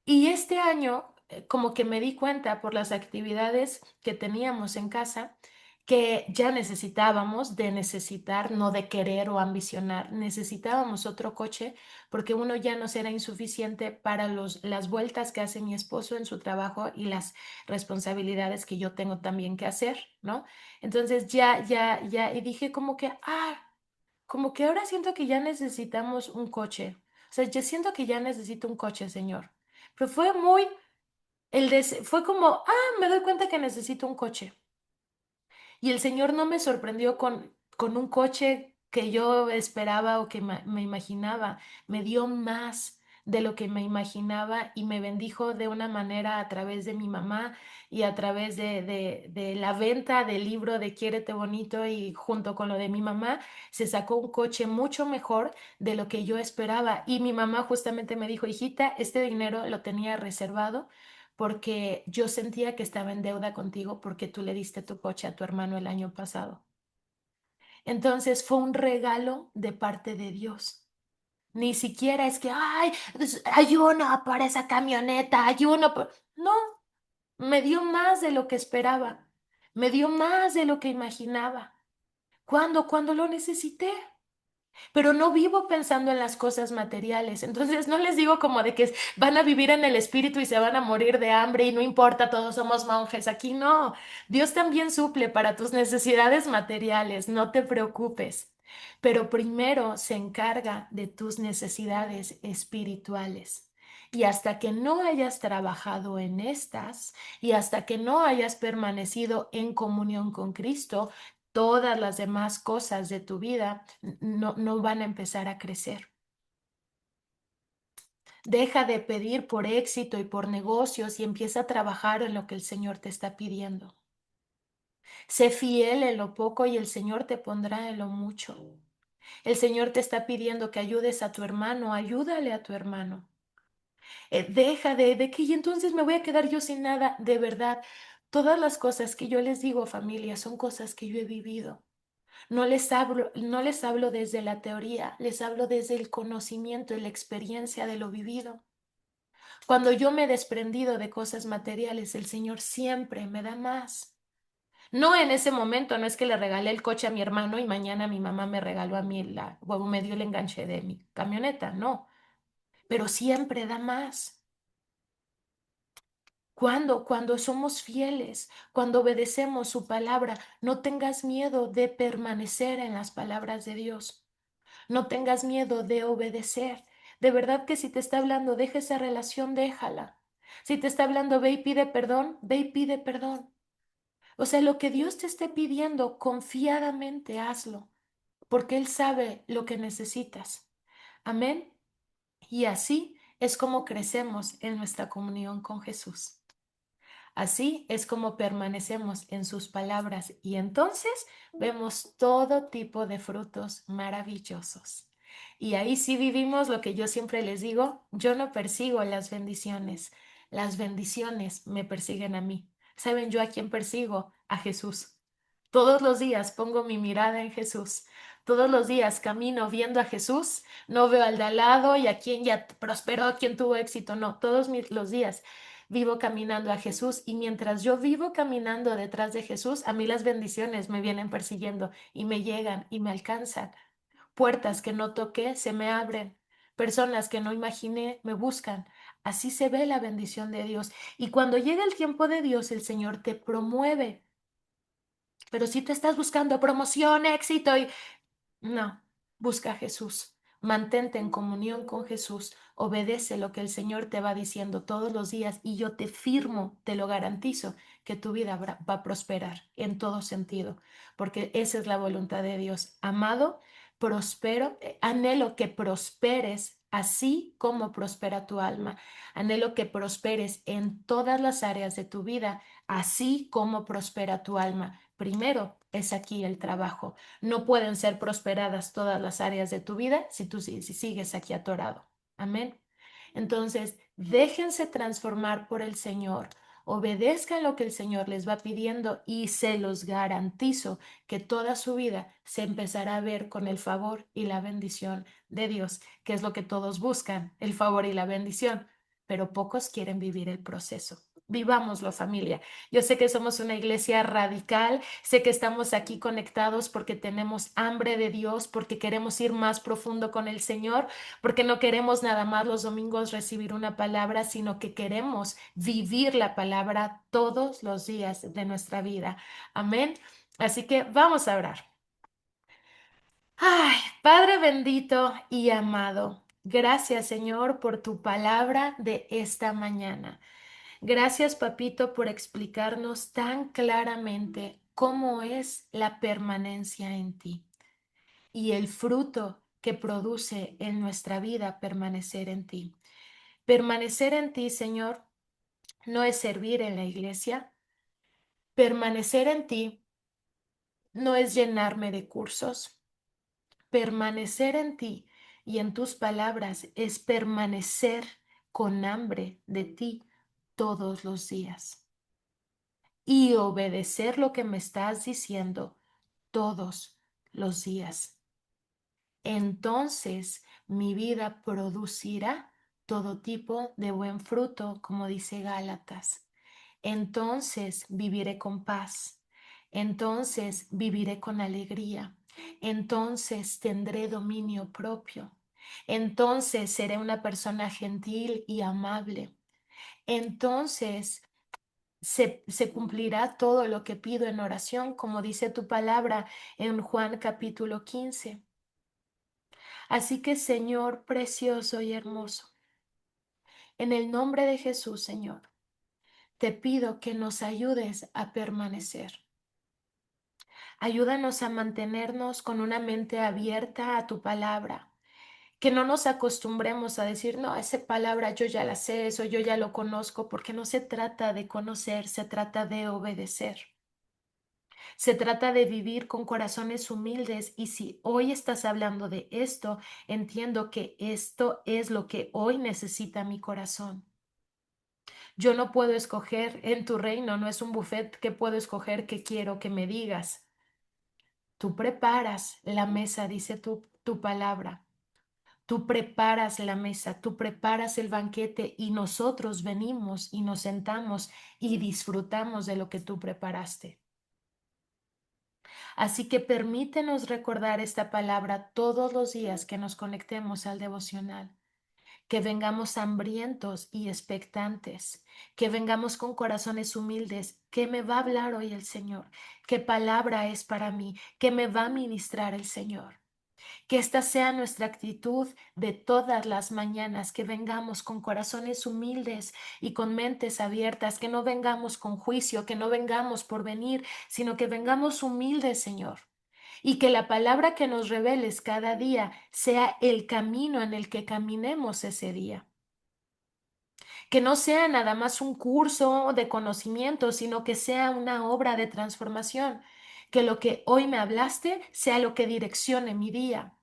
Y este año, como que me di cuenta por las actividades que teníamos en casa, que ya necesitábamos de necesitar, no de querer o ambicionar, necesitábamos otro coche porque uno ya nos era insuficiente para las vueltas que hace mi esposo en su trabajo y las responsabilidades que yo tengo también que hacer, ¿no? Entonces y dije como que, como que ahora siento que ya necesitamos un coche. O sea, yo siento que ya necesito un coche, señor. Pero fue muy, fue como, me doy cuenta que necesito un coche. Y el Señor no me sorprendió con un coche que yo esperaba o que me imaginaba. Me dio más de lo que me imaginaba y me bendijo de una manera a través de mi mamá y a través de la venta del libro de Quiérete Bonito y junto con lo de mi mamá se sacó un coche mucho mejor de lo que yo esperaba. Y mi mamá justamente me dijo, hijita, este dinero lo tenía reservado porque yo sentía que estaba en deuda contigo porque tú le diste tu coche a tu hermano el año pasado. Entonces fue un regalo de parte de Dios. Ni siquiera es que, ay, hay uno para esa camioneta, hay uno. No, me dio más de lo que esperaba, me dio más de lo que imaginaba. ¿Cuándo? Cuando lo necesité. Pero no vivo pensando en las cosas materiales. Entonces no les digo como de que van a vivir en el espíritu y se van a morir de hambre y no importa, todos somos monjes. Aquí no. Dios también suple para tus necesidades materiales, no te preocupes. Pero primero se encarga de tus necesidades espirituales. Y hasta que no hayas trabajado en estas y hasta que no hayas permanecido en comunión con Cristo, todas las demás cosas de tu vida no van a empezar a crecer. Deja de pedir por éxito y por negocios y empieza a trabajar en lo que el Señor te está pidiendo. Sé fiel en lo poco y el Señor te pondrá en lo mucho. El Señor te está pidiendo que ayudes a tu hermano, ayúdale a tu hermano. Deja de que y entonces me voy a quedar yo sin nada. De verdad, todas las cosas que yo les digo, familia, son cosas que yo he vivido. No les hablo desde la teoría, les hablo desde el conocimiento y la experiencia de lo vivido. Cuando yo me he desprendido de cosas materiales, el Señor siempre me da más. No en ese momento, no es que le regalé el coche a mi hermano y mañana mi mamá me regaló a mí o me dio el enganche de mi camioneta, no, pero siempre da más. Cuando somos fieles, cuando obedecemos su palabra, no tengas miedo de permanecer en las palabras de Dios. No tengas miedo de obedecer. De verdad que si te está hablando, deja esa relación, déjala. Si te está hablando, ve y pide perdón, ve y pide perdón. O sea, lo que Dios te esté pidiendo, confiadamente hazlo, porque Él sabe lo que necesitas. Amén. Y así es como crecemos en nuestra comunión con Jesús. Así es como permanecemos en sus palabras y entonces vemos todo tipo de frutos maravillosos. Y ahí sí vivimos lo que yo siempre les digo, yo no persigo las bendiciones me persiguen a mí. ¿Saben yo a quién persigo? A Jesús. Todos los días pongo mi mirada en Jesús. Todos los días camino viendo a Jesús. No veo al de al lado y a quien ya prosperó, a quien tuvo éxito. No, los días vivo caminando a Jesús y mientras yo vivo caminando detrás de Jesús, a mí las bendiciones me vienen persiguiendo y me llegan y me alcanzan. Puertas que no toqué se me abren. Personas que no imaginé me buscan. Así se ve la bendición de Dios. Y cuando llega el tiempo de Dios, el Señor te promueve. Pero si tú estás buscando promoción, éxito y no, busca a Jesús. Mantente en comunión con Jesús. Obedece lo que el Señor te va diciendo todos los días y yo te firmo, te lo garantizo, que tu vida va a prosperar en todo sentido, porque esa es la voluntad de Dios. Amado, prospero, anhelo que prosperes así como prospera tu alma. Anhelo que prosperes en todas las áreas de tu vida, así como prospera tu alma. Primero es aquí el trabajo. No pueden ser prosperadas todas las áreas de tu vida si sigues aquí atorado. Amén. Entonces, déjense transformar por el Señor, obedezcan lo que el Señor les va pidiendo y se los garantizo que toda su vida se empezará a ver con el favor y la bendición de Dios, que es lo que todos buscan, el favor y la bendición, pero pocos quieren vivir el proceso. Vivámoslo, familia. Yo sé que somos una iglesia radical, sé que estamos aquí conectados porque tenemos hambre de Dios, porque queremos ir más profundo con el Señor, porque no queremos nada más los domingos recibir una palabra, sino que queremos vivir la palabra todos los días de nuestra vida. Amén. Así que vamos a orar. Ay, Padre bendito y amado, gracias Señor por tu palabra de esta mañana. Gracias, papito, por explicarnos tan claramente cómo es la permanencia en ti y el fruto que produce en nuestra vida permanecer en ti. Permanecer en ti, Señor, no es servir en la iglesia. Permanecer en ti no es llenarme de cursos. Permanecer en ti y en tus palabras es permanecer con hambre de ti todos los días y obedecer lo que me estás diciendo todos los días. Entonces mi vida producirá todo tipo de buen fruto, como dice Gálatas. Entonces viviré con paz. Entonces viviré con alegría. Entonces tendré dominio propio. Entonces seré una persona gentil y amable. Entonces se cumplirá todo lo que pido en oración, como dice tu palabra en Juan capítulo 15. Así que, Señor precioso y hermoso, en el nombre de Jesús, Señor, te pido que nos ayudes a permanecer. Ayúdanos a mantenernos con una mente abierta a tu palabra, que no nos acostumbremos a decir, no, esa palabra yo ya la sé, eso yo ya lo conozco, porque no se trata de conocer, se trata de obedecer. Se trata de vivir con corazones humildes y si hoy estás hablando de esto, entiendo que esto es lo que hoy necesita mi corazón. Yo no puedo escoger en tu reino, no es un buffet que puedo escoger que quiero que me digas. Tú preparas la mesa, dice tu palabra. Tú preparas la mesa, tú preparas el banquete y nosotros venimos y nos sentamos y disfrutamos de lo que tú preparaste. Así que permítenos recordar esta palabra todos los días que nos conectemos al devocional, que vengamos hambrientos y expectantes, que vengamos con corazones humildes. ¿Qué me va a hablar hoy el Señor? ¿Qué palabra es para mí? ¿Qué me va a ministrar el Señor? Que esta sea nuestra actitud de todas las mañanas, que vengamos con corazones humildes y con mentes abiertas, que no vengamos con juicio, que no vengamos por venir, sino que vengamos humildes, Señor. Y que la palabra que nos reveles cada día sea el camino en el que caminemos ese día. Que no sea nada más un curso de conocimiento, sino que sea una obra de transformación. Que lo que hoy me hablaste sea lo que direccione mi día.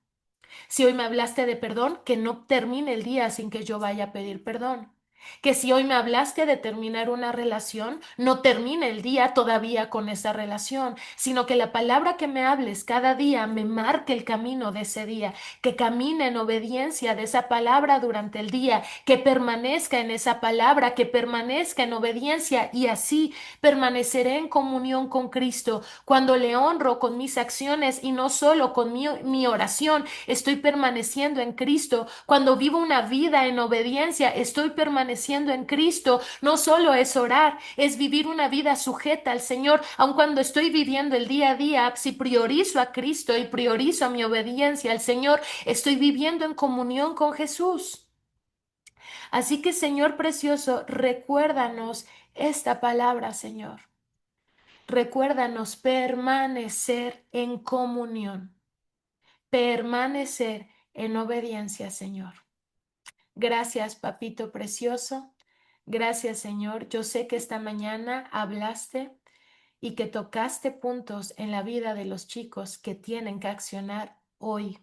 Si hoy me hablaste de perdón, que no termine el día sin que yo vaya a pedir perdón. Que si hoy me hablaste de terminar una relación, no termine el día todavía con esa relación, sino que la palabra que me hables cada día me marque el camino de ese día, que camine en obediencia de esa palabra durante el día, que permanezca en esa palabra, que permanezca en obediencia y así permaneceré en comunión con Cristo. Cuando le honro con mis acciones y no solo con mi oración, estoy permaneciendo en Cristo. Cuando vivo una vida en obediencia, estoy permaneciendo en Cristo. No solo es orar, es vivir una vida sujeta al Señor. Aun cuando estoy viviendo el día a día, si priorizo a Cristo y priorizo mi obediencia al Señor, estoy viviendo en comunión con Jesús. Así que, Señor precioso, recuérdanos esta palabra, Señor. Recuérdanos permanecer en comunión, permanecer en obediencia, Señor. Gracias, papito precioso. Gracias, Señor. Yo sé que esta mañana hablaste y que tocaste puntos en la vida de los chicos que tienen que accionar hoy.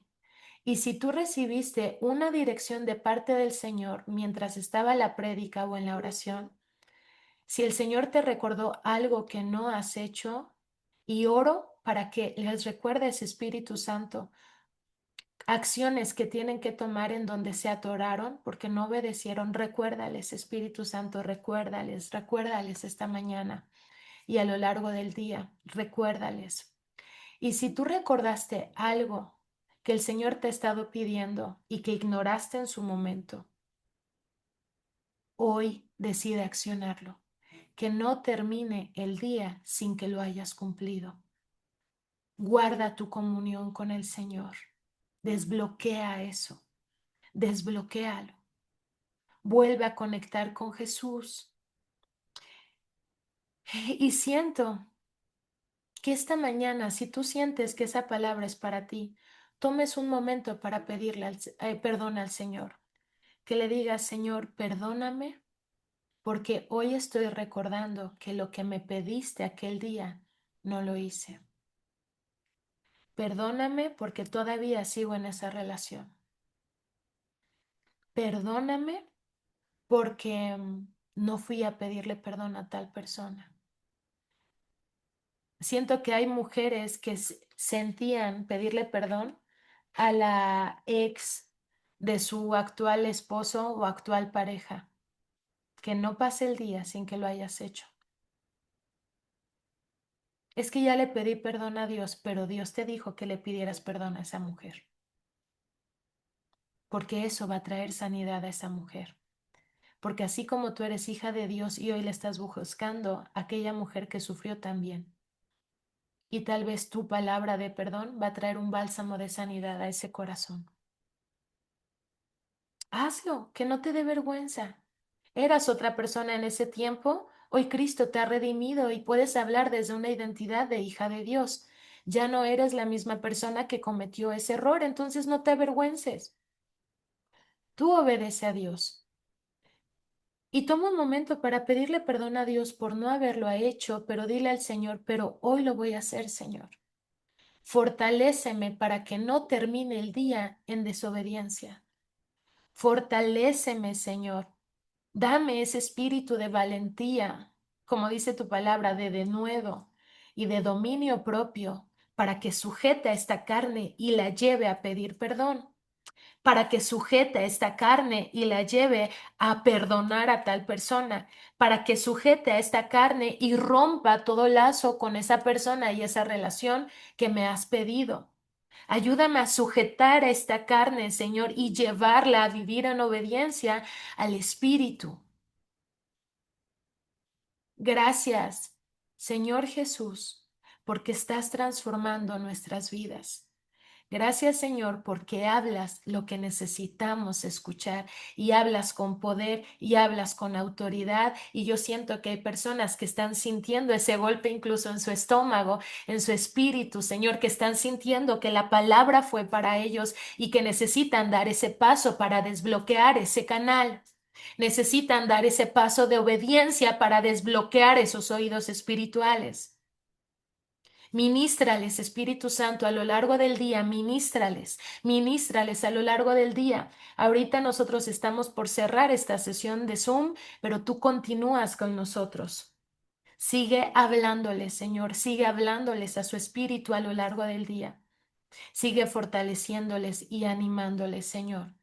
Y si tú recibiste una dirección de parte del Señor mientras estaba la prédica o en la oración, si el Señor te recordó algo que no has hecho, y oro para que les recuerdes, Espíritu Santo, acciones que tienen que tomar en donde se atoraron porque no obedecieron. Recuérdales, Espíritu Santo, recuérdales, recuérdales esta mañana y a lo largo del día, recuérdales. Y si tú recordaste algo que el Señor te ha estado pidiendo y que ignoraste en su momento, hoy decide accionarlo. Que no termine el día sin que lo hayas cumplido. Guarda tu comunión con el Señor. Desbloquea eso. Desbloquéalo. Vuelve a conectar con Jesús. Y siento que esta mañana, si tú sientes que esa palabra es para ti, tomes un momento para pedirle perdón al Señor. Que le digas, Señor, perdóname, porque hoy estoy recordando que lo que me pediste aquel día no lo hice. Perdóname porque todavía sigo en esa relación. Perdóname porque no fui a pedirle perdón a tal persona. Siento que hay mujeres que sentían pedirle perdón a la ex de su actual esposo o actual pareja. Que no pase el día sin que lo hayas hecho. Es que ya le pedí perdón a Dios, pero Dios te dijo que le pidieras perdón a esa mujer. Porque eso va a traer sanidad a esa mujer. Porque así como tú eres hija de Dios y hoy le estás buscando a aquella mujer que sufrió también. Y tal vez tu palabra de perdón va a traer un bálsamo de sanidad a ese corazón. Hazlo, que no te dé vergüenza. Eras otra persona en ese tiempo, hoy Cristo te ha redimido y puedes hablar desde una identidad de hija de Dios. Ya no eres la misma persona que cometió ese error, entonces no te avergüences. Tú obedece a Dios. Y toma un momento para pedirle perdón a Dios por no haberlo hecho, pero dile al Señor, pero hoy lo voy a hacer, Señor. Fortaléceme para que no termine el día en desobediencia. Fortaléceme, Señor. Dame ese espíritu de valentía, como dice tu palabra, de denuedo y de dominio propio, para que sujete a esta carne y la lleve a pedir perdón, para que sujete esta carne y la lleve a perdonar a tal persona, para que sujete a esta carne y rompa todo lazo con esa persona y esa relación que me has pedido. Ayúdame a sujetar a esta carne, Señor, y llevarla a vivir en obediencia al Espíritu. Gracias, Señor Jesús, porque estás transformando nuestras vidas. Gracias, Señor, porque hablas lo que necesitamos escuchar y hablas con poder y hablas con autoridad. Y yo siento que hay personas que están sintiendo ese golpe incluso en su estómago, en su espíritu, Señor, que están sintiendo que la palabra fue para ellos y que necesitan dar ese paso para desbloquear ese canal. Necesitan dar ese paso de obediencia para desbloquear esos oídos espirituales. Ministrales, Espíritu Santo, a lo largo del día, ministrales, ministrales a lo largo del día. Ahorita nosotros estamos por cerrar esta sesión de Zoom, pero tú continúas con nosotros. Sigue hablándoles, Señor, sigue hablándoles a su espíritu a lo largo del día. Sigue fortaleciéndoles y animándoles, Señor.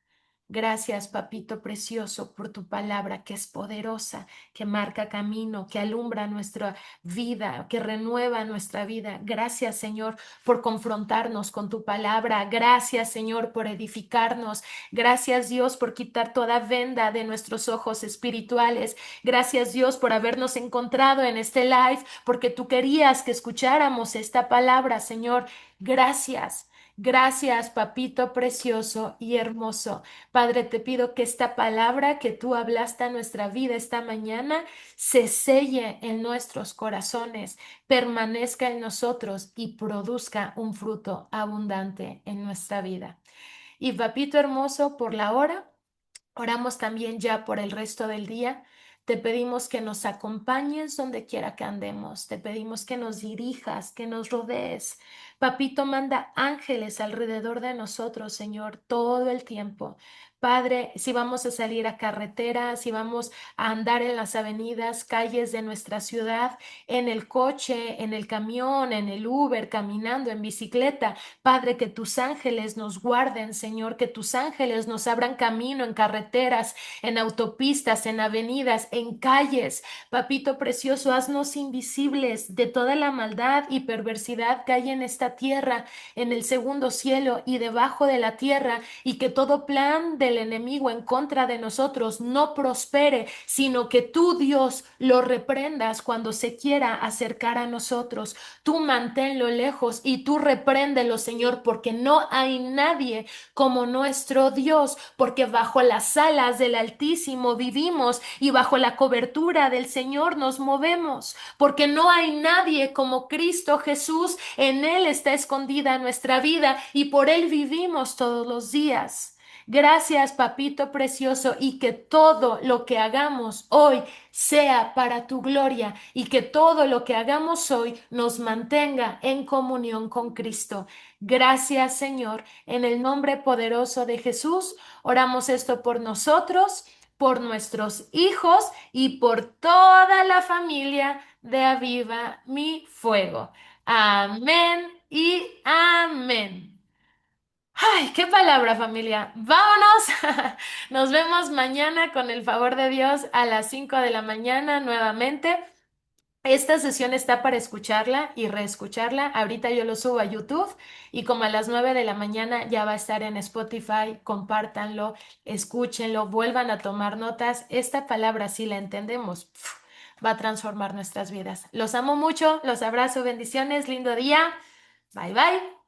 Gracias, papito precioso, por tu palabra que es poderosa, que marca camino, que alumbra nuestra vida, que renueva nuestra vida. Gracias, Señor, por confrontarnos con tu palabra. Gracias, Señor, por edificarnos. Gracias, Dios, por quitar toda venda de nuestros ojos espirituales. Gracias, Dios, por habernos encontrado en este live, porque tú querías que escucháramos esta palabra, Señor. Gracias. Gracias, papito precioso y hermoso. Padre, te pido que esta palabra que tú hablaste a nuestra vida esta mañana se selle en nuestros corazones, permanezca en nosotros y produzca un fruto abundante en nuestra vida. Y papito hermoso, por la hora. Oramos también ya por el resto del día. Te pedimos que nos acompañes donde quiera que andemos. Te pedimos que nos dirijas, que nos rodees. Papito, manda ángeles alrededor de nosotros, Señor, todo el tiempo. Padre, si vamos a salir a carretera, si vamos a andar en las avenidas, calles de nuestra ciudad, en el coche, en el camión, en el Uber, caminando, en bicicleta, Padre, que tus ángeles nos guarden, Señor, que tus ángeles nos abran camino en carreteras, en autopistas, en avenidas, en calles. Papito precioso, haznos invisibles de toda la maldad y perversidad que hay en esta tierra, en el segundo cielo y debajo de la tierra, y que todo plan del enemigo en contra de nosotros no prospere, sino que tú, Dios, lo reprendas cuando se quiera acercar a nosotros. Tú manténlo lejos y tú repréndelo, Señor, porque no hay nadie como nuestro Dios, porque bajo las alas del Altísimo vivimos y bajo la cobertura del Señor nos movemos, porque no hay nadie como Cristo Jesús. En Él está escondida nuestra vida y por Él vivimos todos los días. Gracias, papito precioso, y que todo lo que hagamos hoy sea para tu gloria y que todo lo que hagamos hoy nos mantenga en comunión con Cristo. Gracias, Señor. En el nombre poderoso de Jesús, oramos esto por nosotros, por nuestros hijos y por toda la familia de Aviva mi Fuego. Amén y amén. Ay, qué palabra, familia. Vámonos. Nos vemos mañana con el favor de Dios a las 5 de la mañana nuevamente. Esta sesión está para escucharla y reescucharla. Ahorita yo lo subo a YouTube y como a las 9 de la mañana ya va a estar en Spotify. Compártanlo, escúchenlo, vuelvan a tomar notas. Esta palabra, si la entendemos, va a transformar nuestras vidas. Los amo mucho, los abrazo, bendiciones, lindo día. Bye bye.